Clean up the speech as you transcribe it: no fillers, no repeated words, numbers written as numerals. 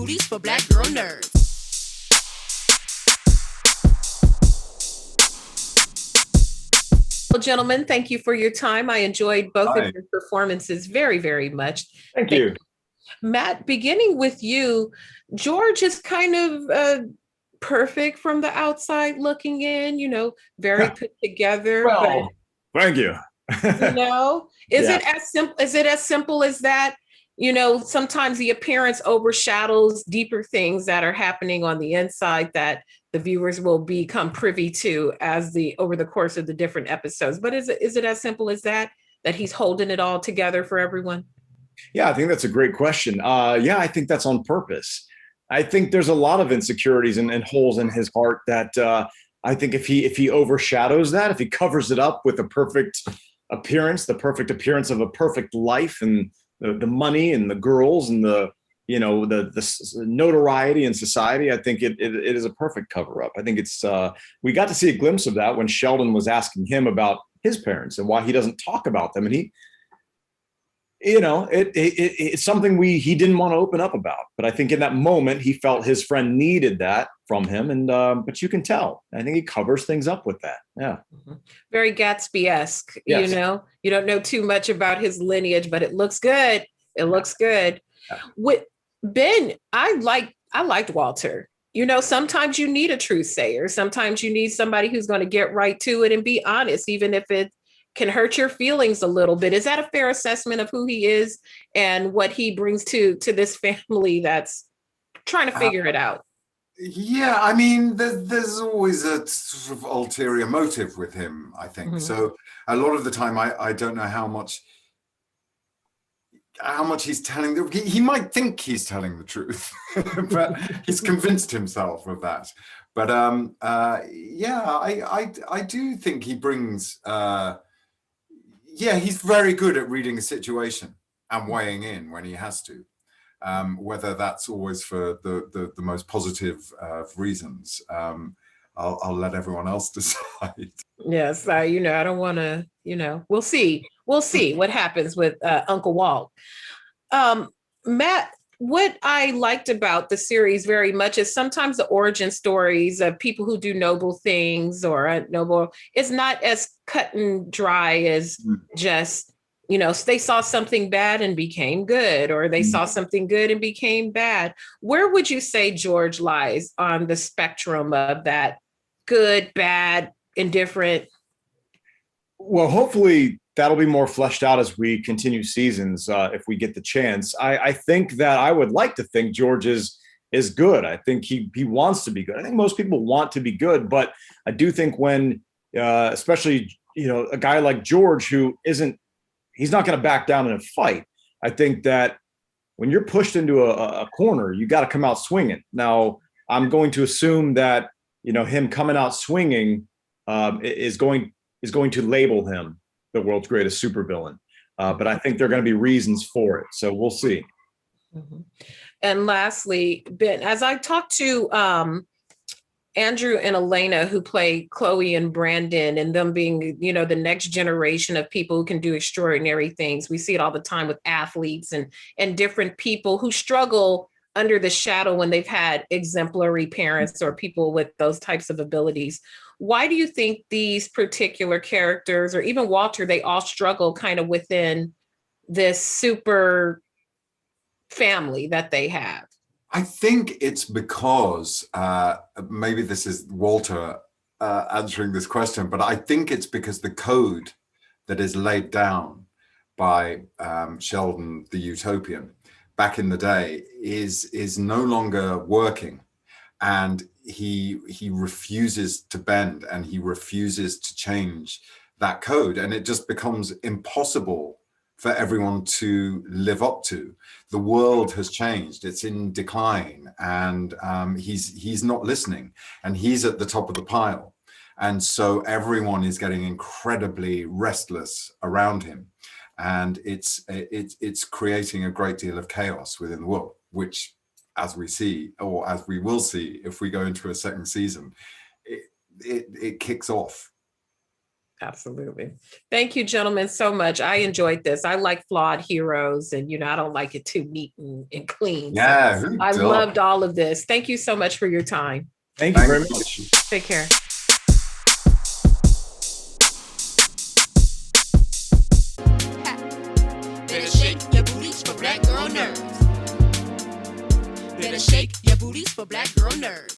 Booties for Black Girl Nerds. Well, gentlemen, thank you for your time. I enjoyed both Hi. of your performances very, very much. Thank you. Matt, beginning with you, George is kind of perfect from the outside looking in, very put together. Well, thank you. Is Yeah. it as simple? Is it as simple as that? Sometimes the appearance overshadows deeper things that are happening on the inside that the viewers will become privy to over the course of the different episodes. But is it as simple as that he's holding it all together for everyone? Yeah, I think that's a great question. Yeah, I think that's on purpose. I think there's a lot of insecurities and holes in his heart that I think if he overshadows that, if he covers it up with a perfect appearance, the perfect appearance of a perfect life and the money and the girls and the notoriety in society, I think it is a perfect cover up. I think it's we got to see a glimpse of that when Sheldon was asking him about his parents and why he doesn't talk about them, and it's something he didn't want to open up about. But I think in that moment he felt his friend needed that from him, and but you can tell. I think he covers things up with that. Yeah. Very Gatsby-esque. Yes. You don't know too much about his lineage, but it looks good. It looks good. Yeah. With Ben, I liked Walter. Sometimes you need a truth sayer. Sometimes you need somebody who's going to get right to it and be honest, even if it can hurt your feelings a little bit. Is that a fair assessment of who he is and what he brings to this family that's trying to figure it out? Yeah, I mean, there's always a sort of ulterior motive with him, I think. Mm-hmm. So a lot of the time, I don't know how much he's telling. He might think he's telling the truth, but he's convinced himself of that. But yeah, I do think he brings. Yeah, he's very good at reading a situation and weighing in when he has to. Whether that's always for the most positive reasons, I'll let everyone else decide. Yes, I don't want to, we'll see what happens with Uncle Walt. Matt, what I liked about the series very much is sometimes the origin stories of people who do noble things or noble is not as cut and dry as just, they saw something bad and became good, or they saw something good and became bad. Where would you say George lies on the spectrum of that good, bad, indifferent? Well, hopefully that'll be more fleshed out as we continue seasons, if we get the chance. I think that I would like to think George is good. I think he wants to be good. I think most people want to be good, but I do think when, especially, a guy like George he's not going to back down in a fight. I think that when you're pushed into a corner, you got to come out swinging. Now, I'm going to assume that, him coming out swinging is going to label him the world's greatest supervillain. But I think there are going to be reasons for it. So we'll see. Mm-hmm. And lastly, Ben, as I talked to Andrew and Elena, who play Chloe and Brandon, and them being, the next generation of people who can do extraordinary things. We see it all the time with athletes and different people who struggle under the shadow when they've had exemplary parents or people with those types of abilities. Why do you think these particular characters, or even Walter, they all struggle kind of within this super family that they have? I think it's because maybe this is Walter answering this question, but I think it's because the code that is laid down by Sheldon the Utopian back in the day is no longer working, and he refuses to bend and he refuses to change that code, and it just becomes impossible for everyone to live up to. The world has changed, it's in decline, and he's not listening, and he's at the top of the pile. And so everyone is getting incredibly restless around him. And it's creating a great deal of chaos within the world, which, as we see, or as we will see if we go into a second season, it kicks off. Absolutely. Thank you, gentlemen, so much. I enjoyed this. I like flawed heroes, and I don't like it too neat and clean. So Yeah, who I does? loved all of this. Thank you so much for your time. Thank you very Thanks. much. Take care. Better shake your booties for black girl nerds. Better shake your booties for black girl nerds.